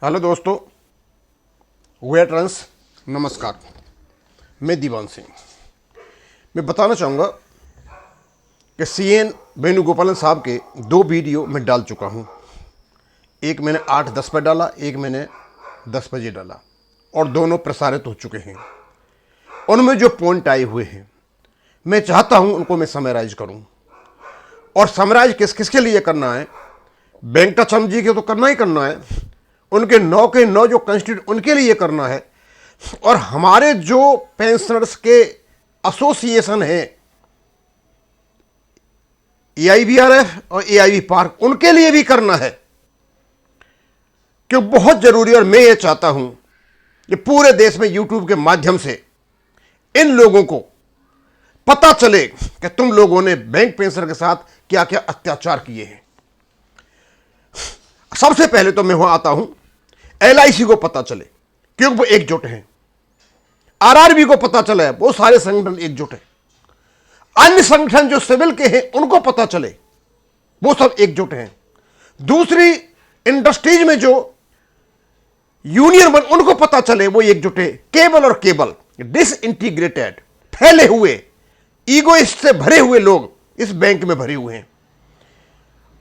Hello दोस्तों, veterans नमस्कार। मैं दीवान सिंह। मैं बताना चाहूँगा कि सीएन वेणुगोपालन साहब के 2 वीडियो मैं डाल चुका हूँ। एक मैंने 8-10 पर डाला, एक मैंने 10 बजे डाला और दोनों प्रसारित हो चुके हैं। उनमें जो पॉइंट आए हुए हैं मैं चाहता हूँ उनको मैं समराइज करूँ। और समराइज किस किस के लिए करना है? वेंकटाचलम जी के तो करना ही करना है, उनके 9 के 9 जो कंस्टिट्यूट उनके लिए करना है, और हमारे जो पेंशनर्स के एसोसिएशन है एआईवीआरएफ और एआईवी पार्क, उनके लिए भी करना है। क्यों बहुत जरूरी। और मैं ये चाहता हूं कि पूरे देश में यूट्यूब के माध्यम से इन लोगों को पता चले कि तुम लोगों ने बैंक पेंशनर के साथ क्या क्या अत्याचार किए हैं। सबसे पहले तो मैं वहां आता हूं, एलआईसी को पता चले क्योंकि वो एकजुट हैं। आरआरबी को पता चला है, वो सारे संगठन एकजुट हैं। अन्य संगठन जो सिविल के हैं उनको पता चले, वो सब एकजुट हैं। दूसरी इंडस्ट्रीज में जो यूनियन बन, उनको पता चले वो एकजुट है। केबल और केबल डिसइंटीग्रेटेड, फैले हुए, ईगोइस्ट से भरे हुए लोग इस बैंक में भरे हुए हैं।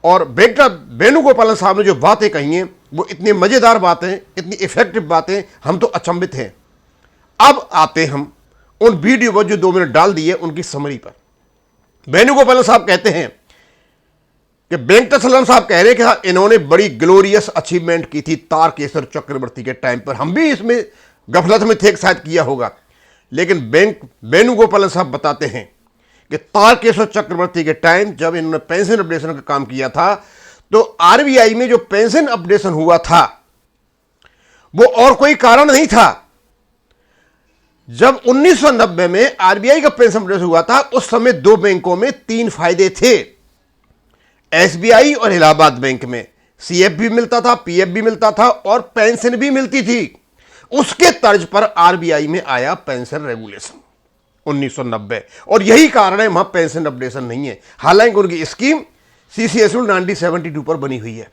और वेणुगोपालन साहब ने जो बातें कही हैं वो इतनी मजेदार बातें, इतनी इफेक्टिव बातें, हम तो अचंभित हैं। अब आते हम उन वीडियो पर जो 2 मिनट डाल दिए उनकी समरी पर। वेणुगोपालन साहब कहते हैं कि वेंकटाचलम साहब कह रहे हैं कि इन्होंने बड़ी ग्लोरियस अचीवमेंट की थी तारकेश्वर चक्रवर्ती के टाइम पर। हम भी इसमें गफलत में थे, शायद किया होगा, लेकिन वेणुगोपालन साहब बताते हैं कि तारकेश्वर चक्रवर्ती के टाइम जब इन्होंने पेंशन अपडेशन का काम किया था तो आरबीआई में जो पेंशन अपडेशन हुआ था वो और कोई कारण नहीं था। जब 1990 में आरबीआई का पेंशन अपडेशन हुआ था उस समय 2 बैंकों में 3 फायदे थे, एसबीआई और इलाहाबाद बैंक में। सीएफ भी मिलता था, पीएफ भी मिलता था और पेंशन भी मिलती थी। उसके तर्ज पर आरबीआई में आया पेंशन रेगुलेशन 1990, और यही कारण है वहां पेंशन अपडेशन नहीं है। हालांकि उनकी स्कीम सीसीएस 1972 पर बनी हुई है।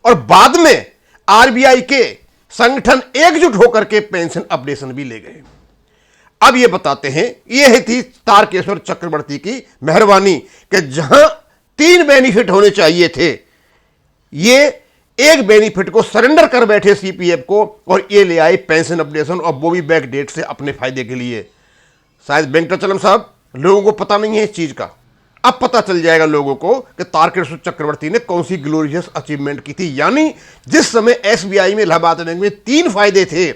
और बाद में आरबीआई के संगठन एकजुट होकर के पेंशन अपडेशन भी ले गए। अब ये बताते हैं, यह थी तारकेश्वर चक्रवर्ती की मेहरबानी कि जहां 3 बेनिफिट होने चाहिए थे, ये एक बेनिफिट को सरेंडर कर बैठे सीपीएफ को, और ये ले आए पेंशन अपडेशन, और वो भी बैक डेट से अपने फायदे के लिए। शायद वेंकटाचलम साहब लोगों को पता नहीं है इस चीज का। अब पता चल जाएगा लोगों को कि तारकेश्वर चक्रवर्ती ने कौन सी ग्लोरियस अचीवमेंट की थी। यानी जिस समय एसबीआई में, इलाहाबाद बैंक में 3 फायदे थे,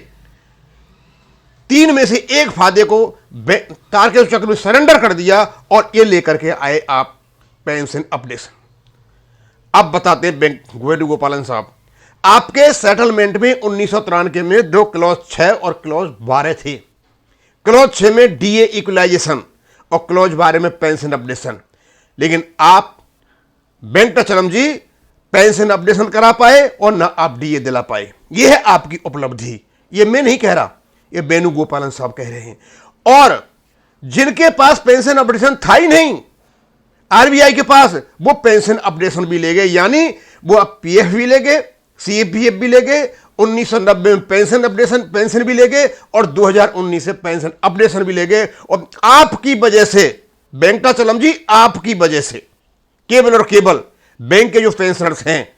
3 में से एक फायदे को तारकेश्वर चक्रवर्ती सरेंडर कर दिया और ये लेकर के आए आप पेंशन अपडेशन। अब बताते हैं वेणुगोपालन साहब, आपके सेटलमेंट में 1993 में 2 क्लॉज 6 और क्लॉज 12 थे। क्लॉज 6 में डीए इक्वलाइजेशन और क्लॉज 12 में पेंशन अपडेशन। लेकिन आप वेंकटाचलम जी पेंशन अपडेशन करा पाए और ना आप डीए दिला पाए। यह है आपकी उपलब्धि। यह मैं नहीं कह रहा, यह वेणुगोपालन साहब कह रहे हैं। और जिनके पास पेंशन अपडेशन था ही नहीं आरबीआई के पास, वो पेंशन अपडेशन भी ले गए। यानी वो अब पीएफ भी ले गए, सीपीएफ भी ले गए, 1990 में पेंशन अपडेशन पेंशन भी ले गए, और 2019 से पेंशन अपडेशन भी ले गए। और आपकी वजह से वेंकटाचलम जी, आपकी वजह से केबल और केबल बैंक के जो पेंशनर्स हैं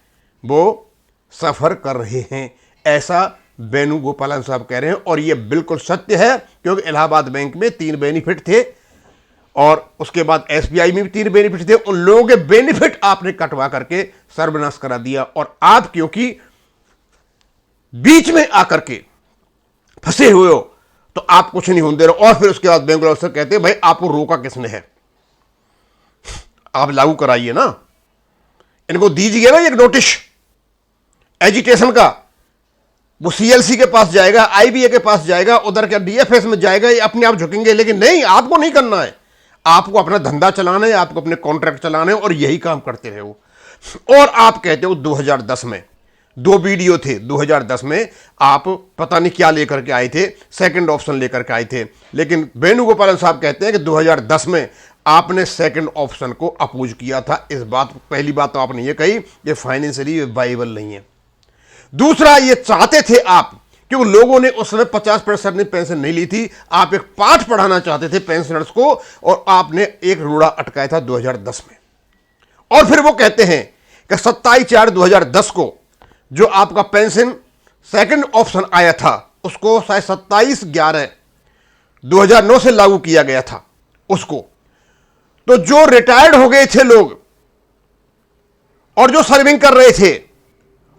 वो सफर कर रहे हैं, ऐसा वेणुगोपालन साहब कह रहे हैं। और यह बिल्कुल सत्य है, क्योंकि इलाहाबाद बैंक में 3 बेनिफिट थे और उसके बाद एसबीआई में भी 3 बेनिफिट थे। उन लोगों के बेनिफिट आपने कटवा करके सर्वनाश करा दिया, और आप क्योंकि बीच में आकर के फंसे हुए हो तो आप कुछ नहीं होने दे रहे। और फिर उसके बाद बेंगलोर अफसर कहते हैं भाई आपको रोका किसने है, आप लागू कराइए ना, इनको दीजिए ना एक नोटिस एजिटेशन का। वो सीएलसी के पास जाएगा, आईबीए के पास जाएगा, उधर क्या डीएफएस में जाएगा, ये अपने आप झुकेंगे। लेकिन नहीं, आपको नहीं करना है, आपको अपना धंधा चलाना है, आपको अपने कॉन्ट्रैक्ट चलाना है, और यही काम करते रहे हो। और आप कहते हो 2010 में 2 वीडियो थे, 2010 में आप पता नहीं क्या लेकर के आए थे, सेकंड ऑप्शन लेकर के आए थे। लेकिन वेणुगोपालन साहब कहते हैं कि 2010 में आपने सेकंड ऑप्शन को अपोज किया था। इस बात, पहली बात तो आपने ये कही कि फाइनेंशियली वाइबल नहीं है। दूसरा, ये चाहते थे आप, क्योंकि लोगों ने उस समय 50% ने पेंशन नहीं ली थी, आप एक पाठ पढ़ाना चाहते थे पेंशनर्स को, और आपने एक रोड़ा अटकाया था 2010 में। और फिर वो कहते हैं कि 27/4/2010 को जो आपका पेंशन सेकंड ऑप्शन आया था, उसको शायद 27/11/2009 से लागू किया गया था उसको। तो जो रिटायर्ड हो गए थे लोग और जो सर्विंग कर रहे थे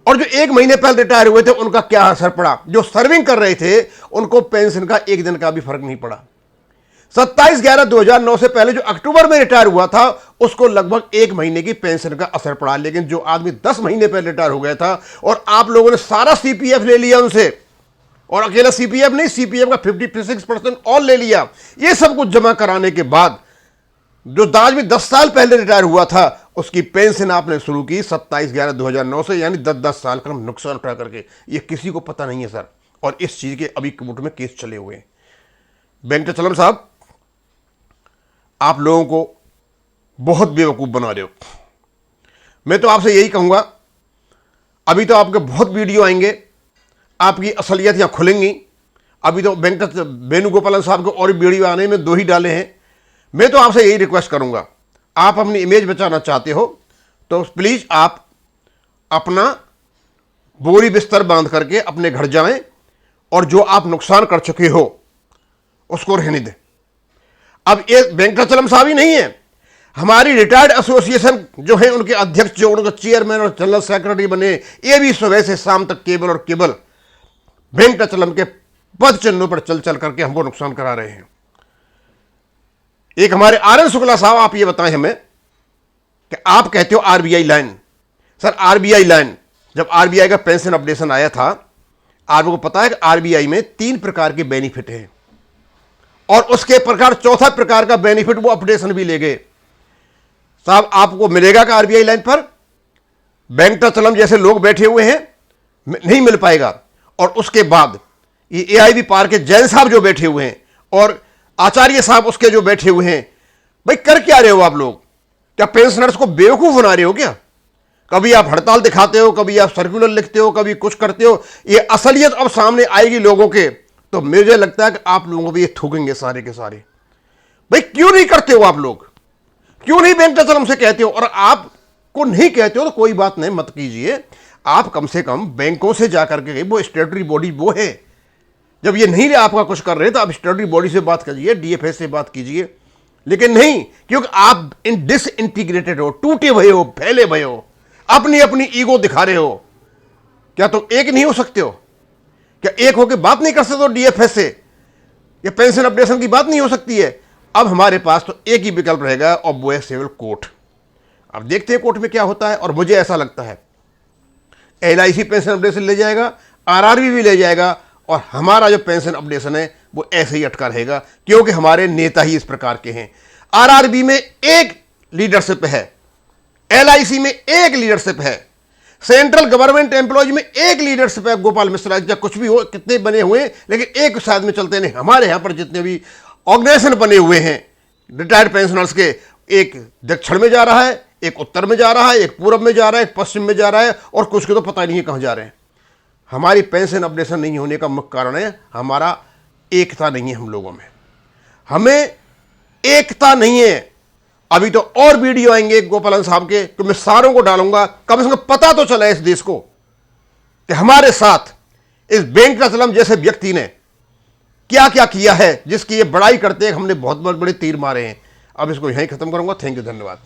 और जो 1 महीने पहले रिटायर हुए थे, उनका क्या असर पड़ा? जो सर्विंग कर रहे थे उनको पेंशन का 1 दिन का भी फर्क नहीं पड़ा। 27/11/2009 से पहले जो अक्टूबर में रिटायर हुआ था, उसको लगभग 1 महीने की पेंशन का असर पड़ा। लेकिन जो आदमी 10 महीने पहले रिटायर हो गया था और आप लोगों ने सारा सीपीएफ ले लिया उनसे, और अकेला सीपीएफ नहीं, सीपीएफ का 56% और ले लिया, ये सब कुछ जमा कराने के बाद जो आदमी 10 साल पहले रिटायर हुआ था, उसकी पेंशन आपने शुरू की 27/11/2009 से, यानी 10-10 साल का नुकसान उठा करके। ये किसी को पता नहीं है सर, और इस चीज के अभी कोर्ट में केस चले हुए हैं। वेंकटाचलम साहब, आप लोगों को बहुत बेवकूफ बना रहे हो। मैं तो आपसे यही कहूंगा, अभी तो आपके बहुत वीडियो आएंगे, आपकी असलियत यहां खुलेंगी। अभी तो वेणुगोपालन साहब को और वीडियो आने में 2 ही डाले हैं। मैं तो आपसे यही रिक्वेस्ट करूंगा, आप अपनी इमेज बचाना चाहते हो तो प्लीज आप अपना बोरी बिस्तर बांध करके अपने घर जाएं, और जो आप नुकसान कर चुके हो उसको रहने दें। अब ये वेंकटाचलम साहब ही नहीं है, हमारी रिटायर्ड एसोसिएशन जो है, उनके अध्यक्ष, जो उनका चेयरमैन और जनरल सेक्रेटरी बने, ये भी सुबह से शाम तक केवल और केवल वेंकटाचलम के पद चिन्हों पर चल चल करके हमको नुकसान करा रहे हैं। एक हमारे आर.एन. शुक्ला साहब, आप ये बताएं हमें कि आप कहते हो RBI line. Sir, RBI line, जब आरबीआई का पेंशन अपडेशन आया था, आपको पता है कि आरबीआई में 3 प्रकार के बेनिफिट हैं, और उसके प्रकार 4था प्रकार का बेनिफिट वो अपडेशन भी ले गए। साहब, आपको मिलेगा कि आरबीआई लाइन पर वेंकटाचलम जैसे लोग बैठे हुए हैं? नहीं मिल पाएगा। और उसके बाद ये एआईबी पार के जैन साहब जो बैठे हुए हैं, और आचार्य साहब उसके जो बैठे हुए हैं, भाई कर क्या रहे हो आप लोग? क्या पेंशनर्स को बेवकूफ बना रहे हो क्या? कभी आप हड़ताल दिखाते हो, कभी आप सर्कुलर लिखते हो, कभी कुछ करते हो। ये असलियत अब सामने आएगी लोगों के, तो मुझे लगता है कि आप लोगों को भी ये थूकेंगे सारे के सारे। भाई क्यों नहीं करते हो आप लोग? क्यों नहीं वेंकटाचलम से कहते हो? और आपको नहीं कहते हो तो कोई बात नहीं, मत कीजिए। आप कम से कम बैंकों से जाकर के, वो स्टेटरी बॉडी वो है, जब ये नहीं आपका कुछ कर रहे तो आप स्टेटरी बॉडी से बात कीजिए, डीएफएस से बात कीजिए। लेकिन नहीं, क्योंकि आप डिसइंटीग्रेटेड हो, टूटे भये हो, फैले भये हो, अपनी अपनी ईगो दिखा रहे हो। क्या तुम एक नहीं हो सकते हो? क्या एक होकर बात नहीं कर सकते हो डीएफएस से? या पेंशन अपडेशन की बात नहीं हो सकती है? अब हमारे पास तो एक ही विकल्प रहेगा, और वो है सिविल कोर्ट। अब देखते हैं कोर्ट में क्या होता है। और मुझे ऐसा लगता है एलआईसी पेंशन अपडेशन ले जाएगा, आरआरबी भी ले जाएगा, और हमारा जो पेंशन अपडेशन है वो ऐसे ही अटका रहेगा, क्योंकि हमारे नेता ही इस प्रकार के हैं। आरआरबी में एक लीडरशिप है, एलआईसी में एक लीडरशिप है, सेंट्रल गवर्नमेंट एम्प्लॉयज में एक लीडरशिप है, गोपाल मिश्रा या कुछ भी हो, कितने बने हुए हैं, लेकिन एक साथ में चलते नहीं। हमारे यहां पर जितने भी ऑर्गेनाइजेशन बने हुए हैं रिटायर्ड पेंशनर्स के, एक दक्षिण में जा रहा है, एक उत्तर में जा रहा है, एक पूर्व में जा रहा है, एक पश्चिम में जा रहा है, और कुछ को तो पता नहीं है कहां जा रहे हैं। हमारी पेंशन अपडेशन नहीं होने का मुख्य कारण है हमारा एकता नहीं है हम लोगों में, हमें एकता नहीं है। अभी तो और वीडियो आएंगे गोपालन साहब के, तो मैं सारों को डालूंगा, कम से कम पता तो चला इस देश को कि हमारे साथ इस वेंकटाचलम जैसे व्यक्ति ने क्या क्या किया है, जिसकी ये बड़ाई करते हैं हमने बहुत बड़े तीर मारे हैं। अब इसको यहीं खत्म करूंगा। थैंक यू, धन्यवाद।